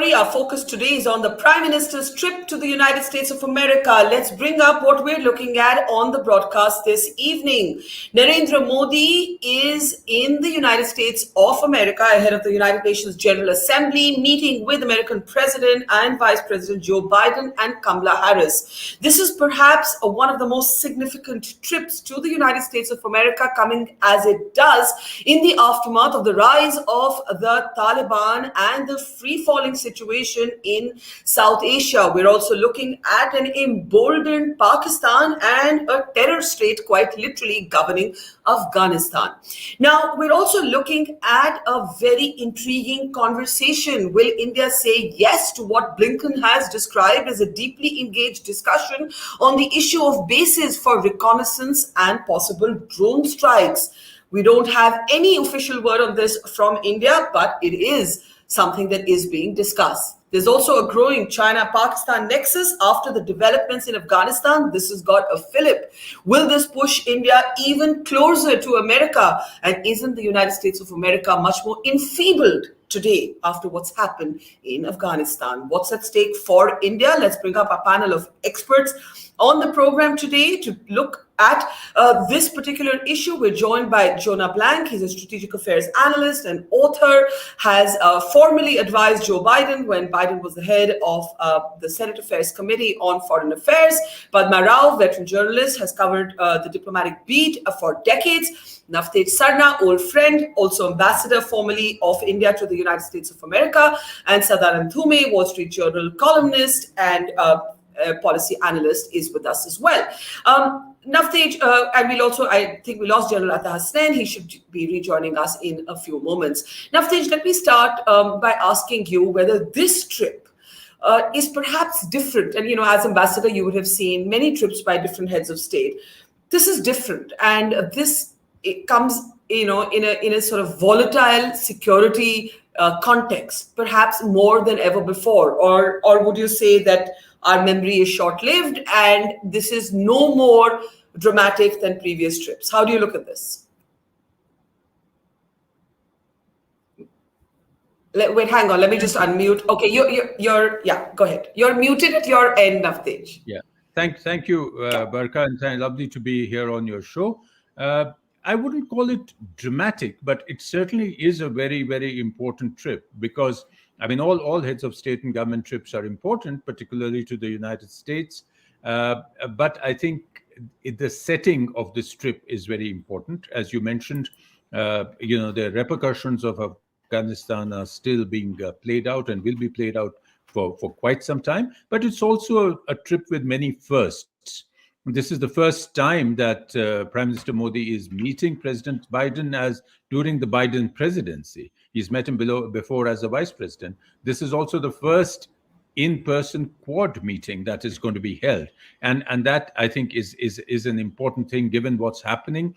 story. Our focus today is on the Prime Minister's trip to the United States of America. Let's bring up what we're looking at on the broadcast this evening. Narendra Modi is in the United States of America ahead of the United Nations General Assembly, meeting with American President and Vice President Joe Biden and Kamala Harris. This is perhaps one of the most significant trips to the United States of America, coming as it does in the aftermath of the rise of the Taliban and the free-falling situation in South Asia. We're also looking at an emboldened Pakistan and a terror state quite literally governing Afghanistan. Now, we're also looking at a very intriguing conversation. Will India say yes to what Blinken has described as a deeply engaged discussion on the issue of bases for reconnaissance and possible drone strikes? We don't have any official word on this from India, but it is something that is being discussed. There's also a growing China-Pakistan nexus after the developments in Afghanistan. This has got a fillip. Will this push India even closer to America? And isn't the United States of America much more enfeebled today after what's happened in Afghanistan? What's at stake for India? Let's bring up a panel of experts on the program today to look at this particular issue. We're joined by Jonah. He's a strategic affairs analyst and author, has formally advised Joe Biden when Biden was the head of the Senate Affairs Committee on Foreign Affairs. Padma, veteran journalist, has covered the diplomatic beat for decades. Navtej, Sarna, old friend, also ambassador formerly of India to the United States of America. And Thorny, Wall Street Journal columnist and policy analyst, is with us as well. Navtej, and we'll also, I think we lost General Hasnain. He should be rejoining us in a few moments. Navtej, let me start by asking you whether this trip is perhaps different. And, you know, as ambassador, you would have seen many trips by different heads of state. This is different. And it comes, you know, in a sort of volatile security context, perhaps more than ever before. Or would you say that our memory is short-lived and this is no more dramatic than previous trips? How do you look at this? Wait, hang on. Let me just unmute. Okay, you're yeah, go ahead. You're muted at your end, Navtej. Yeah, thank you, Barkha, and lovely to be here on your show. I wouldn't call it dramatic, but it certainly is a very, very important trip because, I mean, all heads of state and government trips are important, particularly to the United States. But I think the setting of this trip is very important. As you mentioned, you know, the repercussions of Afghanistan are still being played out and will be played out for quite some time. But it's also a trip with many firsts. This is the first time that Prime Minister Modi is meeting President Biden as during the Biden presidency. He's met him before as a vice president. This is also the first in-person Quad meeting that is going to be held. And that, I think, is an important thing given what's happening,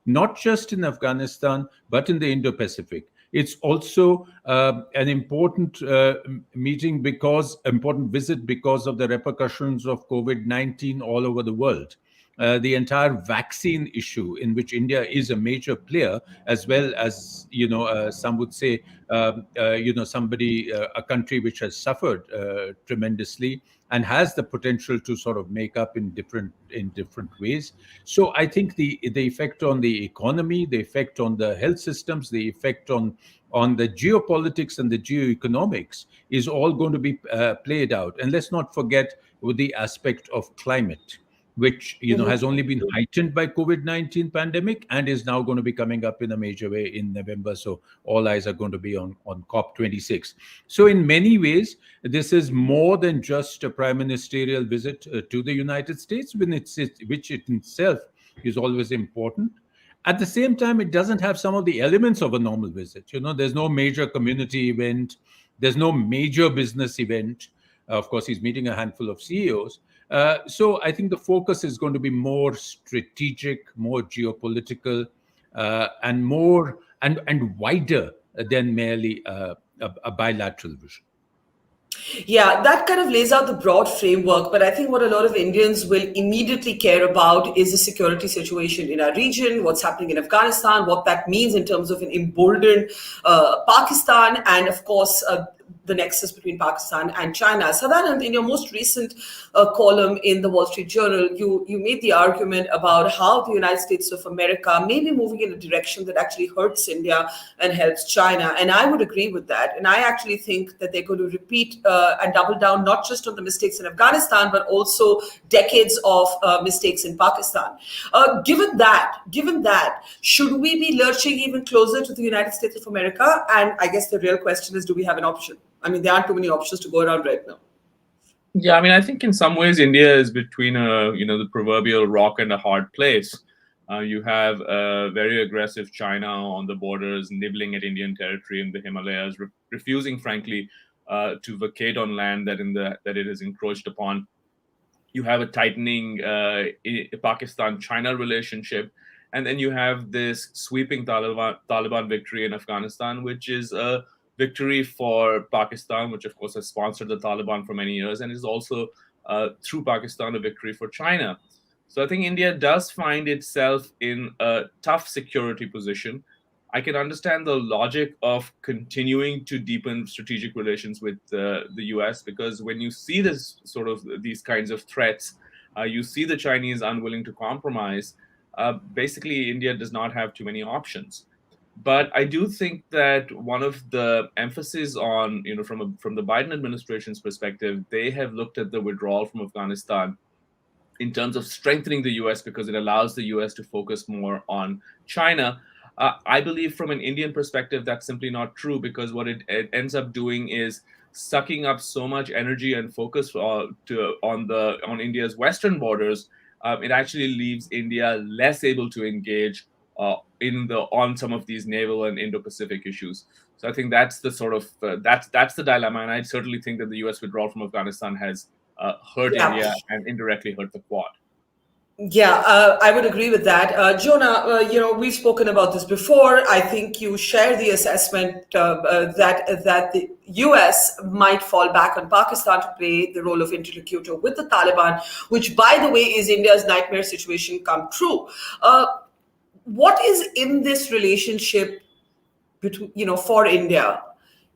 not just in Afghanistan, but in the Indo-Pacific. It's also an important important visit because of the repercussions of COVID-19 all over the world. The entire vaccine issue, in which India is a major player, as well as, you know, some would say, you know, a country which has suffered tremendously and has the potential to sort of make up in different ways. So I think the effect on the economy, the effect on the health systems, the effect on the geopolitics and the geoeconomics is all going to be played out. And let's not forget the aspect of climate, which, you know, has only been heightened by COVID-19 pandemic and is now going to be coming up in a major way in November. So all eyes are going to be on COP26. So in many ways, this is more than just a prime ministerial visit to the United States, which it itself is always important. At the same time, it doesn't have some of the elements of a normal visit. You know, there's no major community event. There's no major business event. Of course, he's meeting a handful of CEOs. So I think the focus is going to be more strategic, more geopolitical, and more and wider than merely a bilateral vision. Yeah, that kind of lays out the broad framework. But I think what a lot of Indians will immediately care about is the security situation in our region, what's happening in Afghanistan, what that means in terms of an emboldened Pakistan, and of course, the nexus between Pakistan and China. Sadanand, in your most recent column in the Wall Street Journal, you made the argument about how the United States of America may be moving in a direction that actually hurts India and helps China. And I would agree with that. And I actually think that they're going to repeat and double down not just on the mistakes in Afghanistan, but also decades of mistakes in Pakistan. Given that, should we be lurching even closer to the United States of America? And I guess the real question is, do we have an option? I mean, there aren't too many options to go around right now. Yeah, I mean, I think in some ways India is between the proverbial rock and a hard place. You have a very aggressive China on the borders, nibbling at Indian territory in the Himalayas, refusing, frankly, to vacate on land that it has encroached upon. You have a tightening Pakistan-China relationship, and then you have this sweeping Taliban victory in Afghanistan, which is a victory for Pakistan, which of course has sponsored the Taliban for many years, and is also through Pakistan a victory for China. So I think India does find itself in a tough security position. I can understand the logic of continuing to deepen strategic relations with the US, because when you see these kinds of threats, you see the Chinese unwilling to compromise. Basically, India does not have too many options. But I do think that one of the emphasis on, from the Biden administration's perspective, they have looked at the withdrawal from Afghanistan in terms of strengthening the US, because it allows the US to focus more on China. I believe from an Indian perspective, that's simply not true, because what it ends up doing is sucking up so much energy and focus on India's western borders. It actually leaves India less able to engage on some of these naval and Indo-Pacific issues. So I think that's the that's the dilemma, and I certainly think that the U.S. withdrawal from Afghanistan has hurt India and indirectly hurt the Quad. Yeah, I would agree with that. Jonah, we've spoken about this before. I think you share the assessment that the US might fall back on Pakistan to play the role of interlocutor with the Taliban, which, by the way, is India's nightmare situation come true. What is in this relationship between, for India,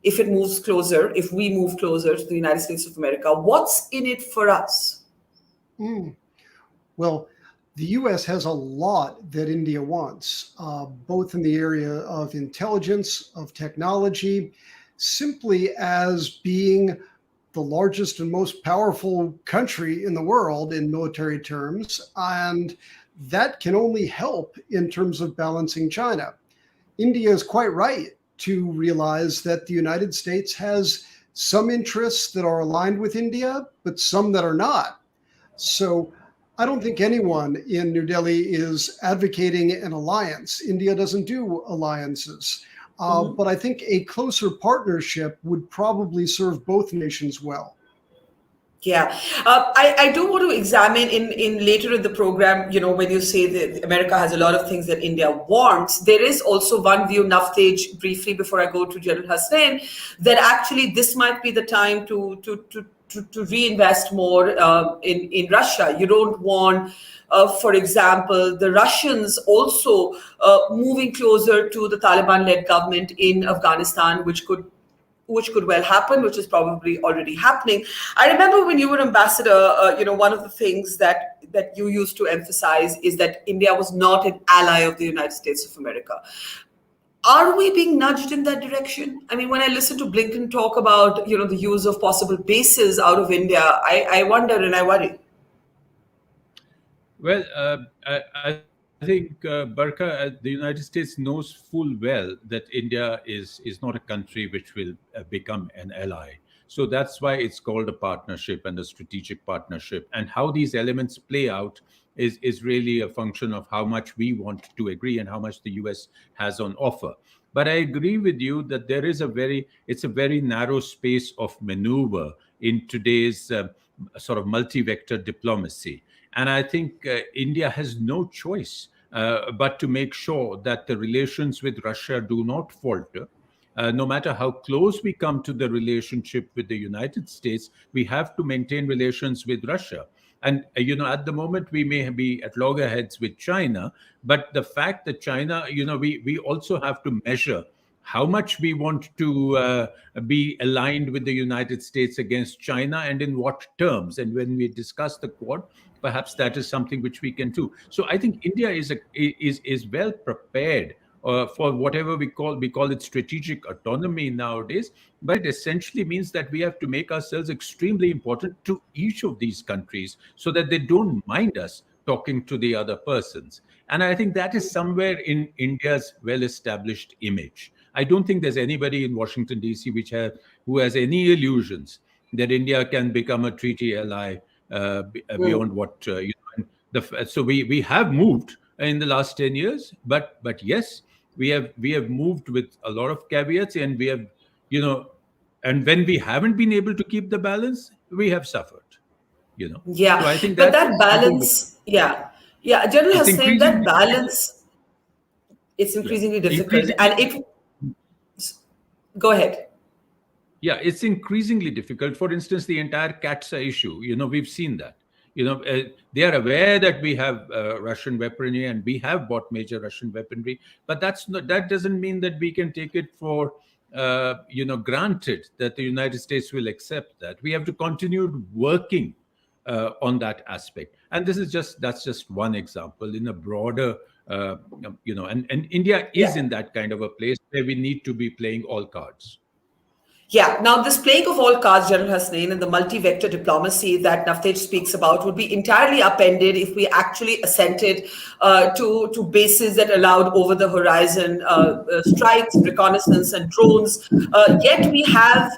if it moves closer, if we move closer to the United States of America? What's in it for us? Well, the U.S. has a lot that India wants, both in the area of intelligence, of technology, simply as being the largest and most powerful country in the world in military terms. And that can only help in terms of balancing China. India is quite right to realize that the United States has some interests that are aligned with India, but some that are not. So I don't think anyone in New Delhi is advocating an alliance. India doesn't do alliances. But I think a closer partnership would probably serve both nations well. Yeah, I do want to examine in later in the program, when you say that America has a lot of things that India wants, there is also one view, Navtej, briefly before I go to General Hasnain, that actually this might be the time to reinvest more in Russia. You don't want, for example, the Russians also moving closer to the Taliban-led government in Afghanistan, which could well happen, which is probably already happening. I remember when you were ambassador, one of the things that you used to emphasize is that India was not an ally of the United States of America. Are we being nudged in that direction? I mean, when I listen to Blinken talk about, the use of possible bases out of India, I wonder and I worry. Well, I think, Barkha, the United States knows full well that India is not a country which will become an ally. So that's why it's called a partnership and a strategic partnership. And how these elements play out is really a function of how much we want to agree and how much the US has on offer. But I agree with you that it's a very narrow space of maneuver in today's sort of multi-vector diplomacy. And I think India has no choice but to make sure that the relations with Russia do not falter. No matter how close we come to the relationship with the United States, we have to maintain relations with Russia. And, at the moment, we may be at loggerheads with China, but the fact that China, we also have to measure how much we want to be aligned with the United States against China, and in what terms. And when we discuss the Quad, perhaps that is something which we can do. So I think India is well prepared for whatever we call it strategic autonomy nowadays. But it essentially means that we have to make ourselves extremely important to each of these countries so that they don't mind us talking to the other persons. And I think that is somewhere in India's well-established image. I don't think there's anybody in Washington, D.C. who has any illusions that India can become a treaty ally beyond what so we have moved in the last 10 years, but yes, we have moved with a lot of caveats, and we have, and when we haven't been able to keep the balance, we have suffered. Yeah, so I think but that balance, General Hasnain, that balance, it's increasingly difficult, and go ahead. Yeah, it's increasingly difficult. For instance, the entire CAATSA issue, we've seen that. They are aware that we have Russian weaponry, and we have bought major Russian weaponry, but that doesn't mean that we can take it for granted that the United States will accept that. We have to continue working on that aspect, and that's just one example in a broader, and India is in that kind of a place where we need to be playing all cards. Yeah. Now, this playing of all cards, General Hasnain, and the multi-vector diplomacy that Navtej speaks about would be entirely upended if we actually assented to bases that allowed over-the-horizon strikes, reconnaissance, and drones. Yet we have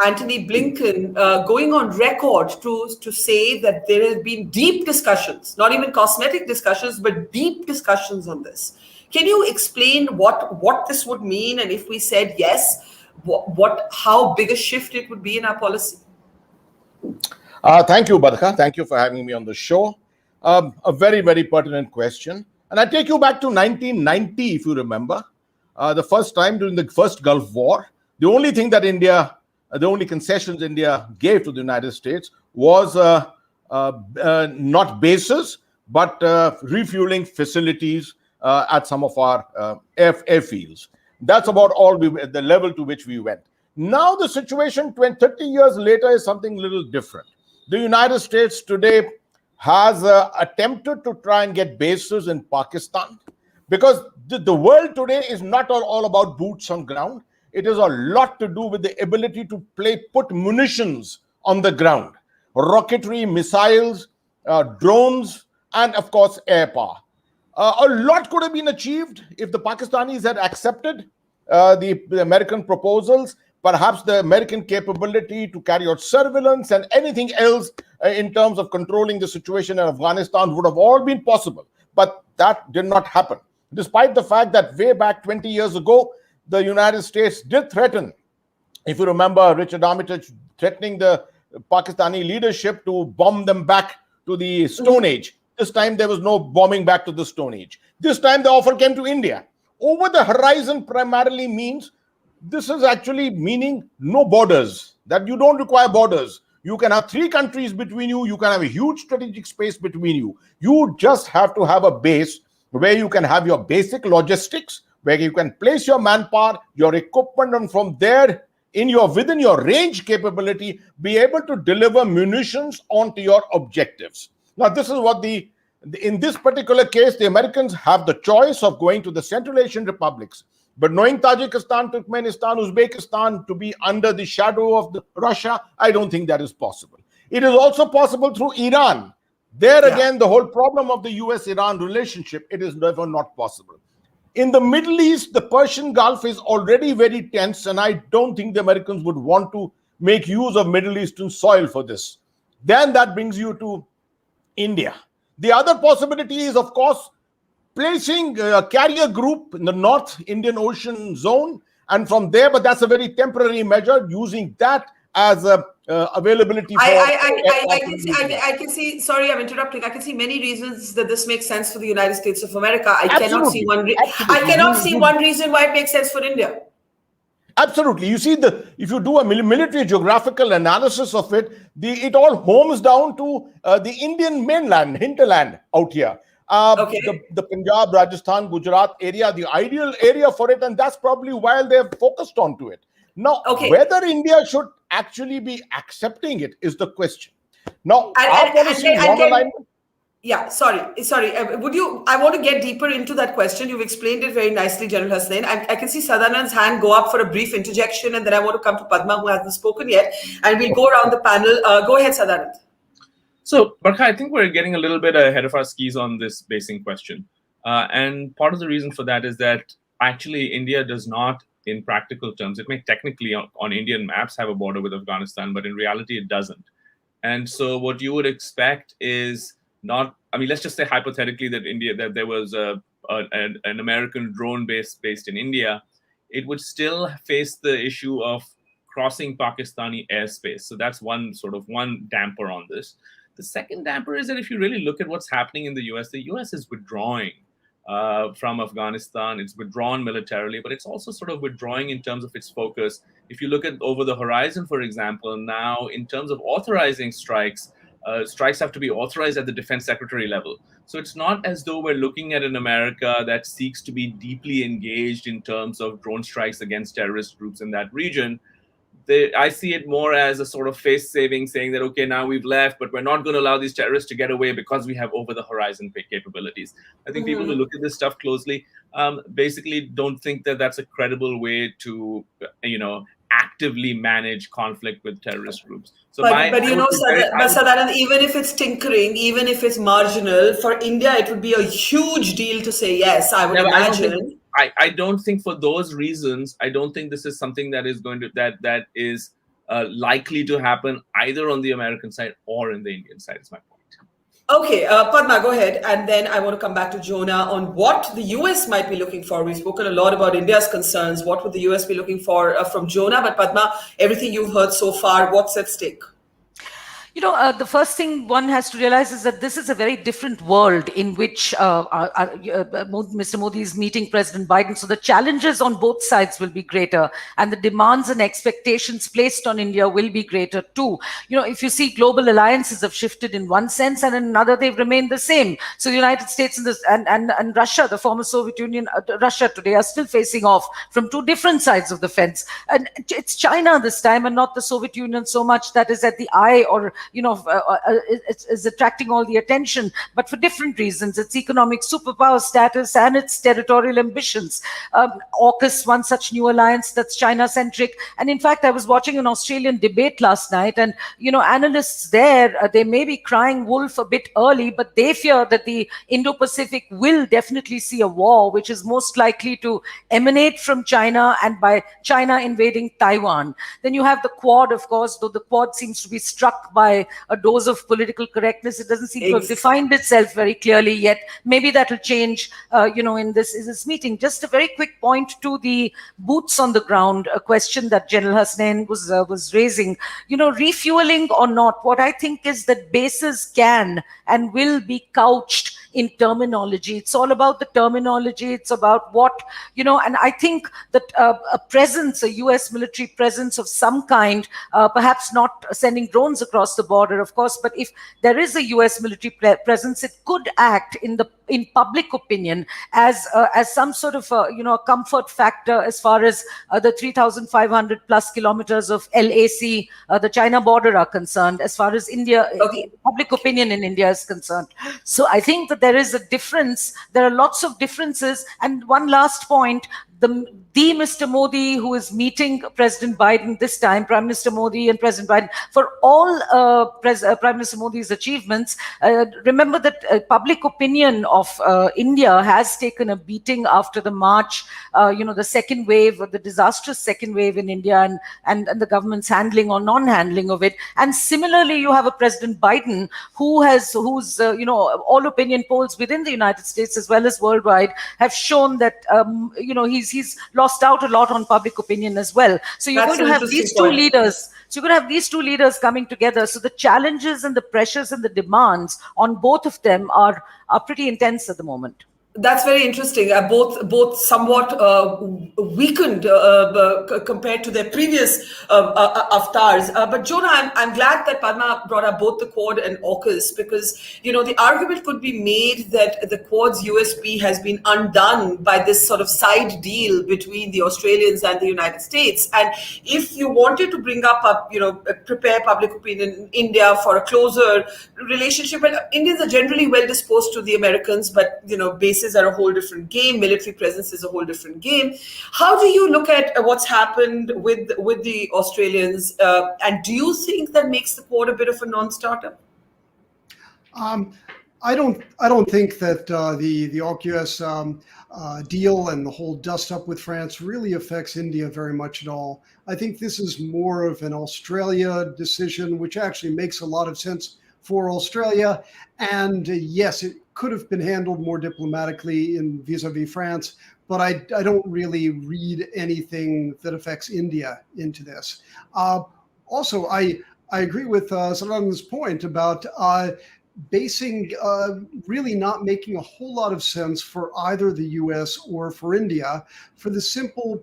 Antony Blinken going on record to say that there have been deep discussions, not even cosmetic discussions, but deep discussions on this. Can you explain what this would mean, and if we said yes, how big a shift it would be in our policy? Thank you, Barkha. Thank you for having me on the show. A very, very pertinent question. And I take you back to 1990, if you remember. The first time during the first Gulf War, the only thing that the only concessions India gave to the United States was not bases, but refueling facilities at some of our airfields. That's about all the level to which we went. Now the situation 30 years later is something a little different. The United States today has attempted to try and get bases in Pakistan, because the world today is not all about boots on ground. It is a lot to do with the ability to put munitions on the ground, rocketry, missiles, drones, and of course air power. A lot could have been achieved if the Pakistanis had accepted the American proposals. Perhaps the American capability to carry out surveillance and anything else in terms of controlling the situation in Afghanistan would have all been possible. But that did not happen, despite the fact that way back 20 years ago, the United States did threaten, if you remember, Richard Armitage threatening the Pakistani leadership to bomb them back to the Stone Age. This time there was no bombing back to the Stone Age. This time the offer came to India. Over the horizon primarily means, this is actually meaning no borders, that you don't require borders. You can have 3 countries between you. You can have a huge strategic space between you. You just have to have a base where you can have your basic logistics, where you can place your manpower, your equipment, and from there, within your range capability, be able to deliver munitions onto your objectives. Now, this is what in this particular case, the Americans have the choice of going to the Central Asian republics. But knowing Tajikistan, Turkmenistan, Uzbekistan to be under the shadow of Russia, I don't think that is possible. It is also possible through Iran. There again, the whole problem of the US-Iran relationship, it is never not possible. In the Middle East, the Persian Gulf is already very tense, and I don't think the Americans would want to make use of Middle Eastern soil for this. Then that brings you to India. The other possibility is, of course, placing a carrier group in the North Indian Ocean zone, and from there, but that's a very temporary measure, using that as a availability for... I can see, sorry, I'm interrupting. I can see many reasons that this makes sense for the United States of America. I cannot see one reason why it makes sense for India. Absolutely. You see, if you do a military geographical analysis of it, it all homes down to the Indian mainland, hinterland out here. Okay. The Punjab, Rajasthan, Gujarat area, the ideal area for it, and that's probably why they're focused onto it. Now, Okay. whether India should actually be accepting it is the question. Now, And- our and- policy and- is and- non-alignment. Yeah, sorry. I want to get deeper into that question. You've explained it very nicely, General Hasnain. I can see Sadanand's hand go up for a brief interjection, and then I want to come to Padma, who hasn't spoken yet, and we'll go around the panel. Go ahead, Sadanand. So, Barkha, I think we're getting a little bit ahead of our skis on this basing question. And part of the reason for that is that actually India does not, in practical terms, it may technically on Indian maps have a border with Afghanistan, but in reality it doesn't. And so what you would expect is not, I mean, let's just say hypothetically that there was an American drone base based in India, it would still face the issue of crossing Pakistani airspace. So that's one damper on this. The second damper is that if you really look at what's happening in the US is withdrawing from Afghanistan. It's withdrawn militarily, but it's also sort of withdrawing in terms of its focus. If you look at over the horizon, for example, now in terms of authorizing strikes, strikes have to be authorized at the defense secretary level. So it's not as though we're looking at an America that seeks to be deeply engaged in terms of drone strikes against terrorist groups in that region. I see it more as a sort of face saving, saying that, okay, now we've left, but we're not going to allow these terrorists to get away because we have over the horizon capabilities. I think people who look at this stuff closely basically don't think that that's a credible way to, actively manage conflict with terrorist groups. So Sadanand, even if it's tinkering, even if it's marginal, for India, it would be a huge deal to say yes, I would imagine. I don't think for those reasons, I don't think this is something that is going to that is likely to happen either on the American side or in the Indian side, is my point. Okay, Padma, go ahead. And then I want to come back to Jonah on what the US might be looking for. We've spoken a lot about India's concerns. What would the US be looking for from Jonah? But Padma, everything you've heard so far, what's at stake? The first thing one has to realize is that this is a very different world in which Mr. Modi is meeting President Biden. So the challenges on both sides will be greater, and the demands and expectations placed on India will be greater too. If you see, global alliances have shifted in one sense, and in another they've remained the same. So the United States and Russia, the former Soviet Union, Russia today, are still facing off from two different sides of the fence. And it's China this time, and not the Soviet Union so much, that is at the eye or it's attracting all the attention, but for different reasons. Its economic superpower status and its territorial ambitions. AUKUS, one such new alliance that's China-centric. And in fact, I was watching an Australian debate last night, and analysts there, they may be crying wolf a bit early, but they fear that the Indo-Pacific will definitely see a war, which is most likely to emanate from China, and by China invading Taiwan. Then you have the Quad, of course, though the Quad seems to be struck by a dose of political correctness. It doesn't seem to have defined itself very clearly yet. Maybe that will change, in this meeting. Just a very quick point to the boots on the ground, a question that General Hasnain was raising. Refueling or not, what I think is that bases can and will be couched in terminology. It's all about the terminology. It's about what, and I think that a US military presence of some kind, perhaps not sending drones across the border, of course, but if there is a US military presence, it could act in public opinion as some sort of a comfort factor as far as the 3,500 plus kilometers of LAC, the China border, are concerned, as far as India, public opinion in India is concerned. So I think that there is a difference. There are lots of differences. And one last point, the Mr. Modi, who is meeting President Biden this time, Prime Minister Modi and President Biden, for all Prime Minister Modi's achievements, remember that public opinion of India has taken a beating after the March, the second wave, the disastrous second wave in India, and the government's handling or non-handling of it. And similarly, you have a President Biden whose all opinion polls within the United States as well as worldwide have shown that he's lost out a lot on public opinion as well. So you're going to have these two leaders. So you're going to have these two leaders coming together. So the challenges and the pressures and the demands on both of them are pretty intense at the moment. That's very interesting. Both somewhat weakened compared to their previous avatars. But Jonah, I'm glad that Padma brought up both the Quad and AUKUS, because the argument could be made that the Quad's USP has been undone by this sort of side deal between the Australians and the United States. And if you wanted to bring up prepare public opinion in India for a closer relationship, well, Indians are generally well disposed to the Americans, but bases are a whole different game. Military presence is a whole different game. How do you look at what's happened with the Australians? And do you think that makes the Quad a bit of a non-starter? I don't think that the AUKUS deal and the whole dust up with France really affects India very much at all. I think this is more of an Australia decision, which actually makes a lot of sense for Australia. And yes, it could have been handled more diplomatically in vis-a-vis France, but I don't really read anything that affects India into this. Also, I agree with Sarna's point about basing really not making a whole lot of sense for either the US or for India, for the simple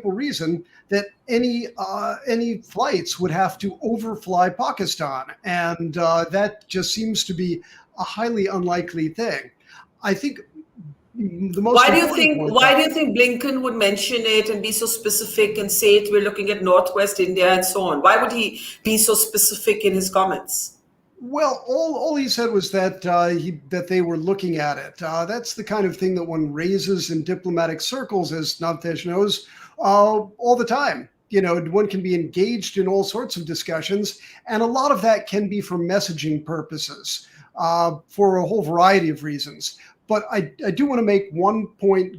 reason that any flights would have to overfly Pakistan, and that just seems to be a highly unlikely thing. I think the most. Why do you think Blinken would mention it and be so specific and say it? We're looking at Northwest India and so on. Why would he be so specific in his comments? Well, all he said was that that they were looking at it. That's the kind of thing that one raises in diplomatic circles, as Navtej knows, all the time. One can be engaged in all sorts of discussions, and a lot of that can be for messaging purposes, for a whole variety of reasons. But I do want to make one point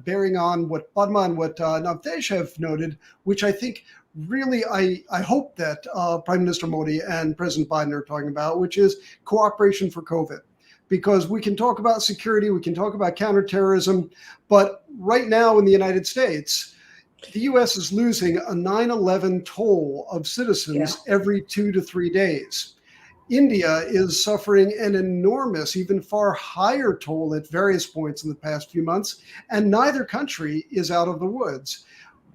bearing on what Padma and what Navtej have noted, which I think really, I hope that Prime Minister Modi and President Biden are talking about, which is cooperation for COVID. Because we can talk about security, we can talk about counterterrorism, but right now in the United States, the US is losing a 9/11 toll of citizens every 2 to 3 days. India is suffering an enormous, even far higher toll at various points in the past few months, and neither country is out of the woods.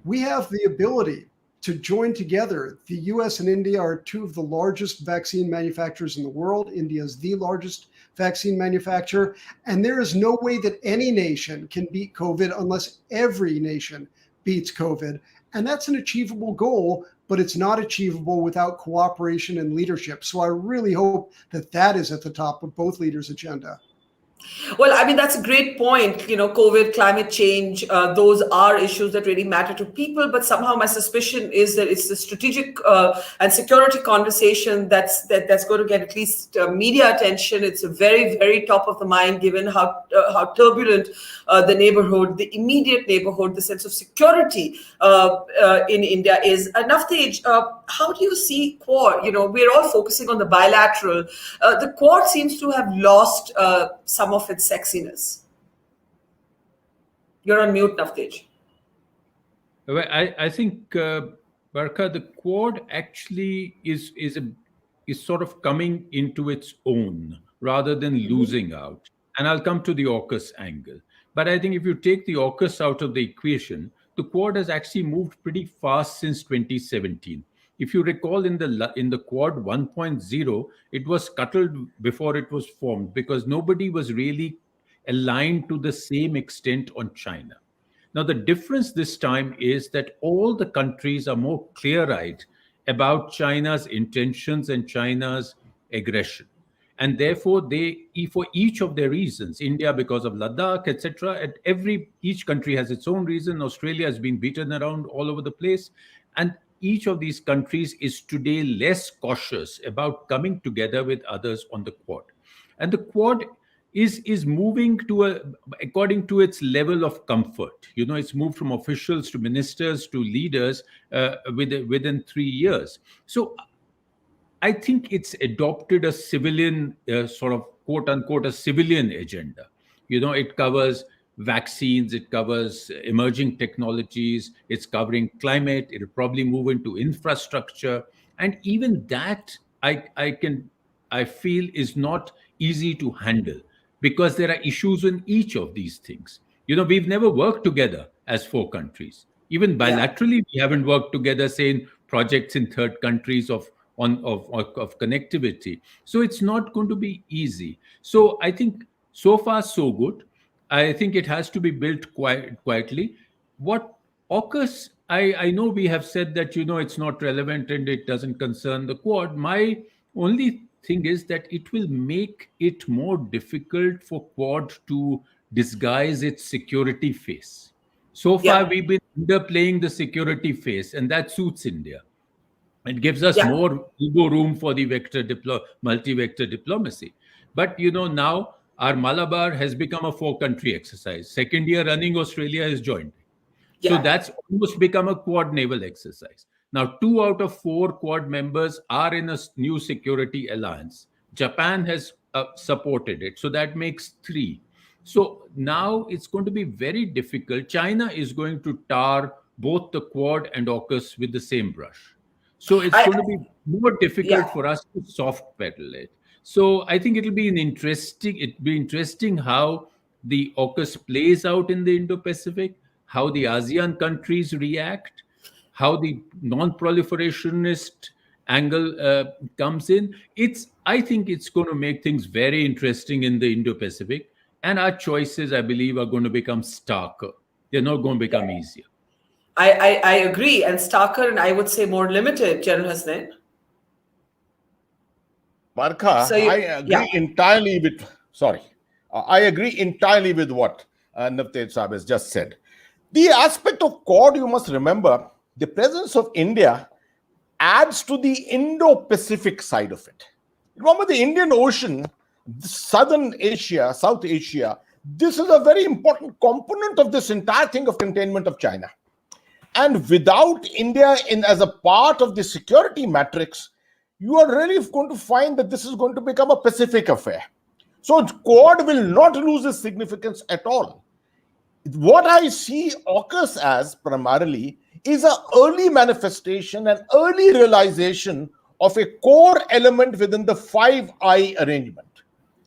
We have the ability to join together. The US and India are two of the largest vaccine manufacturers in the world. India is the largest vaccine manufacturer. And there is no way that any nation can beat COVID unless every nation beats COVID. And that's an achievable goal, but it's not achievable without cooperation and leadership. So I really hope that that is at the top of both leaders' agenda. Well, I mean, that's a great point. COVID, climate change, those are issues that really matter to people. But somehow my suspicion is that it's the strategic and security conversation that's going to get at least media attention. It's a very, very top of the mind, given how turbulent the neighborhood, the immediate neighborhood, the sense of security in India is. Navtej, how do you see Quad? We're all focusing on the bilateral. The Quad seems to have lost some of its sexiness. You're on mute, Navtej. Well, I think, Barkha, the Quad actually is sort of coming into its own rather than losing out. And I'll come to the AUKUS angle. But I think if you take the AUKUS out of the equation, the Quad has actually moved pretty fast since 2017. If you recall, in the Quad 1.0, it was scuttled before it was formed because nobody was really aligned to the same extent on China. Now, the difference this time is that all the countries are more clear-eyed about China's intentions and China's aggression. And therefore, for each of their reasons, India because of Ladakh, etc., each country has its own reason. Australia has been beaten around all over the place. And each of these countries is today less cautious about coming together with others on the Quad. And the Quad is moving according to its level of comfort. It's moved from officials to ministers to leaders within 3 years. So I think it's adopted a civilian sort of quote unquote a civilian agenda. It covers vaccines, it covers emerging technologies, it's covering climate, it'll probably move into infrastructure. And even that I feel is not easy to handle. because there are issues in each of these things. We've never worked together as 4 countries. Even bilaterally, we haven't worked together, say, in projects in third countries of connectivity. So it's not going to be easy. So I think so far so good. I think it has to be built quietly. What AUKUS, I know we have said that it's not relevant and it doesn't concern the Quad. My only thing is that it will make it more difficult for Quad to disguise its security face. So far, we've been underplaying the security face, and that suits India. It gives us more ego room for the multi-vector diplomacy. But now our Malabar has become a 4-country exercise. Second year running, Australia has joined. So that's almost become a Quad naval exercise. Now, 2 out of 4 Quad members are in a new security alliance. Japan has supported it. So that makes 3. So now it's going to be very difficult. China is going to tar both the Quad and AUKUS with the same brush. So it's going to be more difficult for us to soft pedal it. So I think it'll be interesting how the AUKUS plays out in the Indo-Pacific, how the ASEAN countries react, how the non-proliferationist angle comes in. I think it's going to make things very interesting in the Indo-Pacific, and our choices, I believe, are going to become starker. They're not going to become easier. I agree, and starker, and I would say more limited, General Hasnain. Barkha, So I agree entirely with. I agree entirely with what Navtej Saab has just said. The aspect of Quad, you must remember, the presence of India adds to the Indo-Pacific side of it. Remember, the Indian Ocean, Southern Asia, South Asia, this is a very important component of this entire thing of containment of China. And without India as a part of the security matrix, you are really going to find that this is going to become a Pacific affair. So Quad will not lose its significance at all. What I see AUKUS as primarily is an early manifestation and early realization of a core element within the Five Eyes arrangement.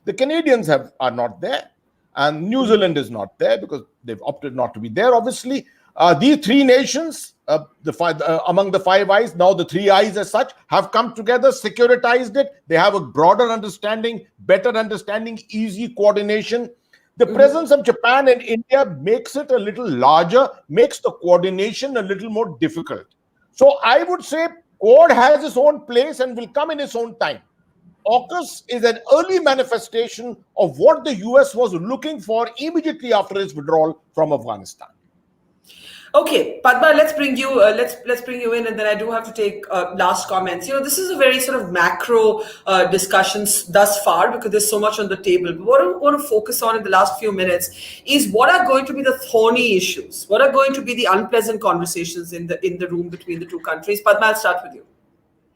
The Canadians are not there, and New Zealand is not there because they've opted not to be there, obviously. These 3 nations, among the Five Eyes, now the 3 Eyes as such, have come together, securitized it. They have a broader understanding, better understanding, easy coordination. The presence of Japan and India makes it a little larger, makes the coordination a little more difficult. So I would say Quad has its own place and will come in its own time. AUKUS is an early manifestation of what the US was looking for immediately after its withdrawal from Afghanistan. Okay, Padma, let's bring you in, and then I do have to take last comments. This is a very sort of macro discussions thus far because there's so much on the table. But what I want to focus on in the last few minutes is what are going to be the thorny issues, what are going to be the unpleasant conversations in the room between the 2 countries. Padma, I'll start with you.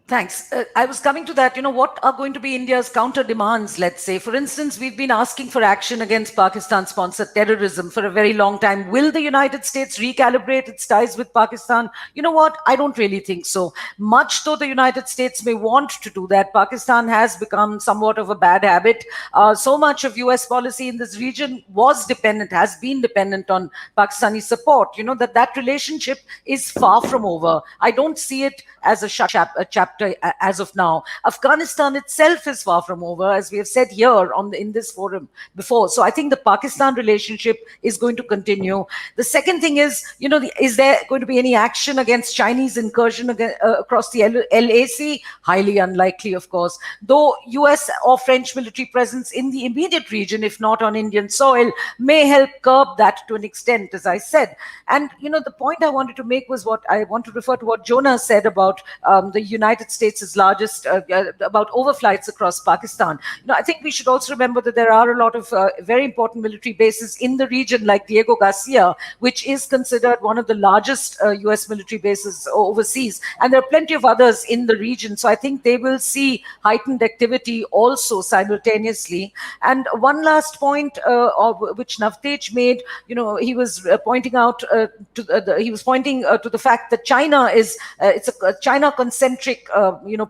Thanks. I was coming to that. What are going to be India's counter demands, let's say? For instance, we've been asking for action against Pakistan-sponsored terrorism for a very long time. Will the United States recalibrate its ties with Pakistan? You know what? I don't really think so. Much though the United States may want to do that, Pakistan has become somewhat of a bad habit. So much of US policy in this region has been dependent on Pakistani support. That relationship is far from over. I don't see it as a chapter as of now. Afghanistan itself is far from over, as we have said here in this forum before. So I think the Pakistan relationship is going to continue. The second thing is, is there going to be any action against Chinese incursion across the LAC? Highly unlikely, of course. Though US or French military presence in the immediate region, if not on Indian soil, may help curb that to an extent, as I said. And, the point I wanted to make was I want to refer to what Jonah said about the United States' largest, about overflights across Pakistan. I think we should also remember that there are a lot of very important military bases in the region, like Diego Garcia, which is considered one of the largest US military bases overseas. And there are plenty of others in the region. So I think they will see heightened activity also simultaneously. And one last point, which Navtej made, he was pointing out to the fact that China is it's a China-concentric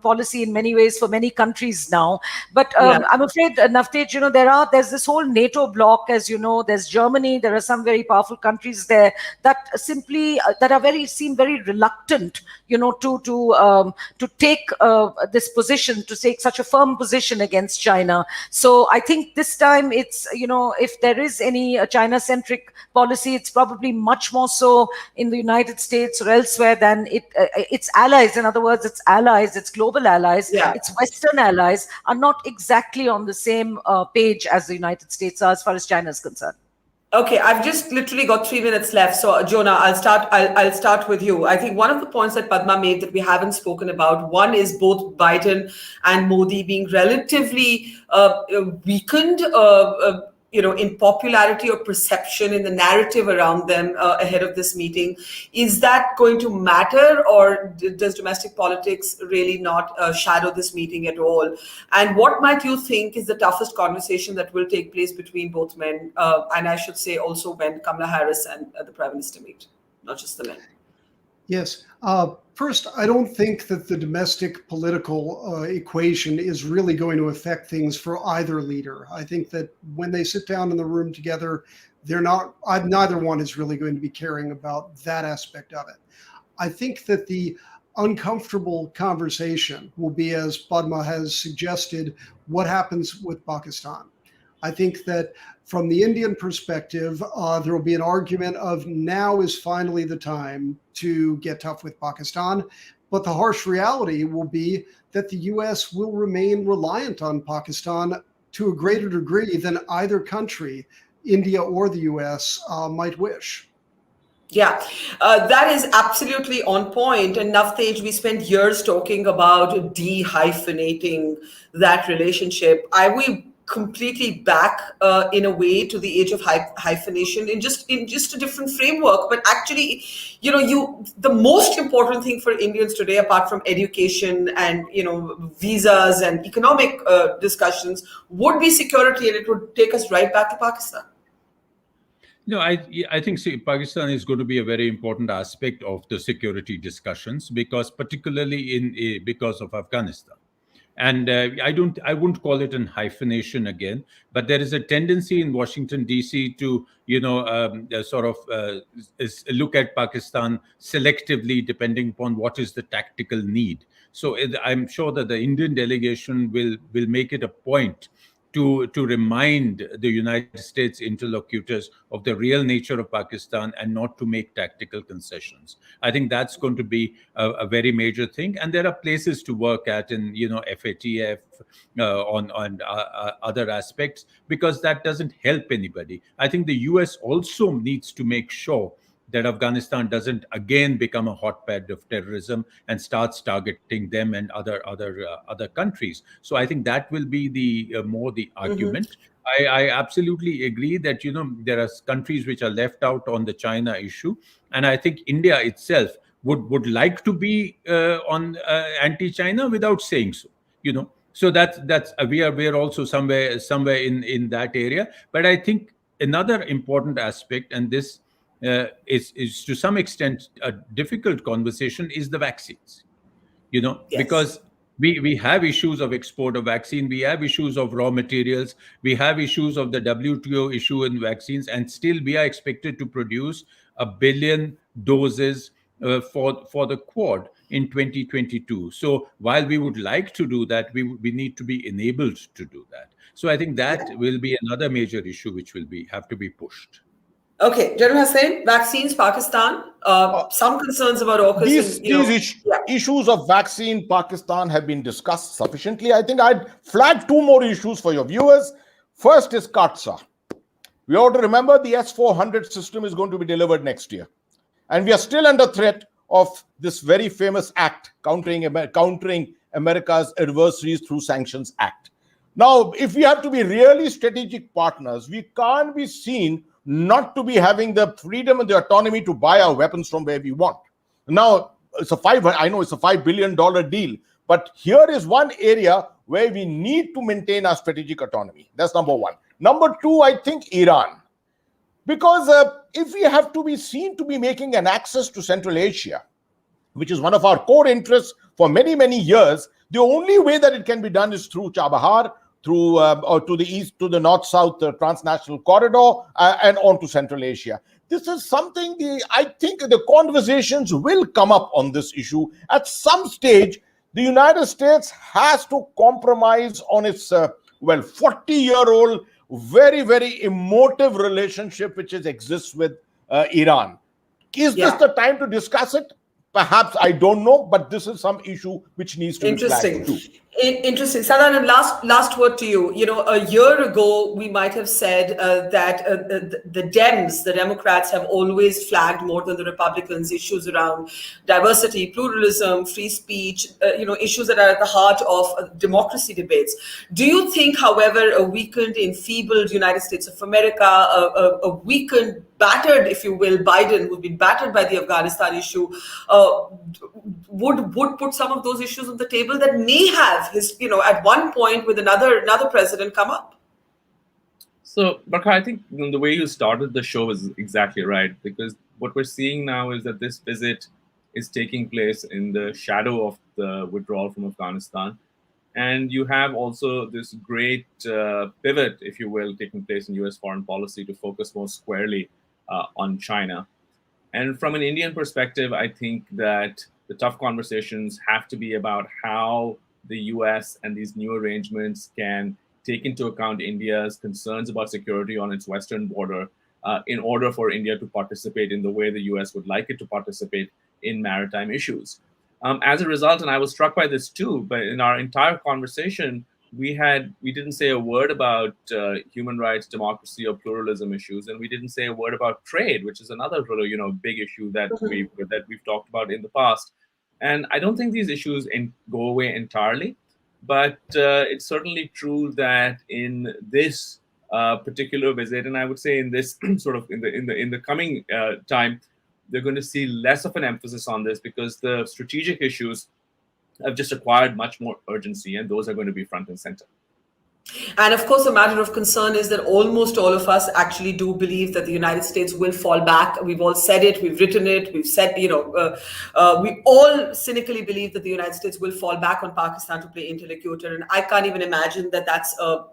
policy in many ways for many countries now. But Yeah. I'm afraid, Navtej, there's this whole NATO bloc, as you know, there's Germany, there are some very powerful countries there that simply seem very reluctant, to take this position, to take such a firm position against China. So I think this time it's, if there is any China-centric policy, it's probably much more so in the United States or elsewhere than its allies. In other words, its allies, its global allies, Yeah. its Western allies are not exactly on the same page as the United States are as far as China is concerned. Okay, I've just literally got 3 minutes left. So, Jonah, I'll start with you. I think one of the points that Padma made that we haven't spoken about, one is both Biden and Modi being relatively weakened, in popularity or perception in the narrative around them ahead of this meeting. Is that going to matter, or does domestic politics really not shadow this meeting at all? And what might you think is the toughest conversation that will take place between both men? And I should say also when Kamala Harris and the Prime Minister meet, not just the men. Yes. First, I don't think that the domestic political equation is really going to affect things for either leader. I think that when they sit down in the room together, neither one is really going to be caring about that aspect of it. I think that the uncomfortable conversation will be, as Padma has suggested, what happens with Pakistan. I think that from the Indian perspective, there will be an argument of now is finally the time to get tough with Pakistan. But the harsh reality will be that the US will remain reliant on Pakistan to a greater degree than either country, India or the US, might wish. Yeah, that is absolutely on point. And Navtej, we spent years talking about de-hyphenating that relationship. Are we completely back in a way to the age of hyphenation in just a different framework? But actually, the most important thing for Indians today, apart from education and visas and economic discussions, would be security, and it would take us right back to Pakistan. No, I think Pakistan is going to be a very important aspect of the security discussions, particularly because of Afghanistan. And I wouldn't call it an hyphenation again, but there is a tendency in Washington, D.C. to, look at Pakistan selectively depending upon what is the tactical need. So I'm sure that the Indian delegation will make it a point to remind the United States interlocutors of the real nature of Pakistan and not to make tactical concessions. I think that's going to be a very major thing. And there are places to work at in, FATF, on other aspects, because that doesn't help anybody. I think the US also needs to make sure that Afghanistan doesn't again become a hotbed of terrorism and starts targeting them and other countries. So I think that will be the argument. I absolutely agree that there are countries which are left out on the China issue, and I think India itself would like to be on anti-China without saying so. So that's we are also somewhere in that area. But I think another important aspect, and this is to some extent a difficult conversation, is the vaccines. Yes. Because we have issues of export of vaccine, we have issues of raw materials, we have issues of the WTO issue in vaccines, and still we are expected to produce 1 billion doses for the Quad in 2022. So while we would like to do that, we need to be enabled to do that. So I think that will be another major issue which will have to be pushed. Okay, General Hasnain, vaccines, Pakistan, some concerns about AUKUS. These issues of vaccine, Pakistan have been discussed sufficiently. I think I'd flag 2 more issues for your viewers. First is CAATSA. We ought to remember the S-400 system is going to be delivered next year. And we are still under threat of this very famous act, countering America's adversaries through Sanctions Act. Now, if we have to be really strategic partners, we can't be seen not to be having the freedom and the autonomy to buy our weapons from where we want. Now, I know it's a $5 billion deal, but here is one area where we need to maintain our strategic autonomy. That's number one. Number two, I think Iran. Because if we have to be seen to be making an access to Central Asia, which is one of our core interests for many, many years, the only way that it can be done is through Chabahar, through or to the east, to the north-south transnational corridor, and on to Central Asia. This is something I think the conversations will come up on this issue. At some stage, the United States has to compromise on its, 40-year-old, very, very emotive relationship which exists with Iran. Is this the time to discuss it? Perhaps, I don't know, but this is some issue which needs to be flagged too. Interesting. Sarna, last word to you. You know, a year ago, we might have said that the Dems, the Democrats, have always flagged more than the Republicans issues around diversity, pluralism, free speech, issues that are at the heart of democracy debates. Do you think, however, a weakened, enfeebled United States of America, a weakened, battered, if you will, Biden, who's been battered by the Afghanistan issue, would put some of those issues on the table that may have at one point with another president come up? So, Barkha, I think the way you started the show is exactly right, because what we're seeing now is that this visit is taking place in the shadow of the withdrawal from Afghanistan. And you have also this great pivot, if you will, taking place in US foreign policy to focus more squarely on China. And from an Indian perspective, I think that the tough conversations have to be about how the US and these new arrangements can take into account India's concerns about security on its western border in order for India to participate in the way the US would like it to participate in maritime issues. As a result, and I was struck by this too, but in our entire conversation, we didn't say a word about human rights, democracy, or pluralism issues, and we didn't say a word about trade, which is another big issue that we've talked about in the past. And I don't think these issues go away entirely, but it's certainly true that in this particular visit, and I would say in this sort of in the coming time, they're going to see less of an emphasis on this because the strategic issues have just acquired much more urgency, and those are going to be front and center. And of course, a matter of concern is that almost all of us actually do believe that the United States will fall back. We've all said it, we've written it, we've said, we all cynically believe that the United States will fall back on Pakistan to play interlocutor. And I can't even imagine that that's a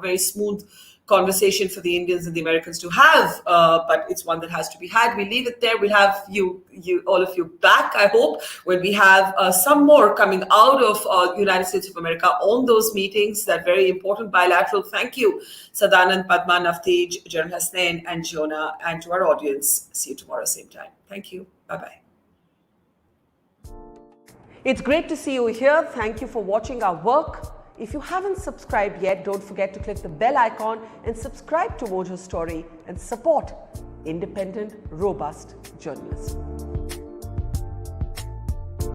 very smooth conversation for the Indians and the Americans to have, but it's one that has to be had. We leave it there. We'll have all of you back, I hope, when we have some more coming out of United States of America on those meetings, that very important bilateral. Thank you, Sadanand, Padma, Navtej, Hasnain, and Jonah, and to our audience. See you tomorrow, same time. Thank you. Bye-bye. It's great to see you here. Thank you for watching our work. If you haven't subscribed yet, don't forget to click the bell icon and subscribe to Mojo Story and support independent, robust journalism.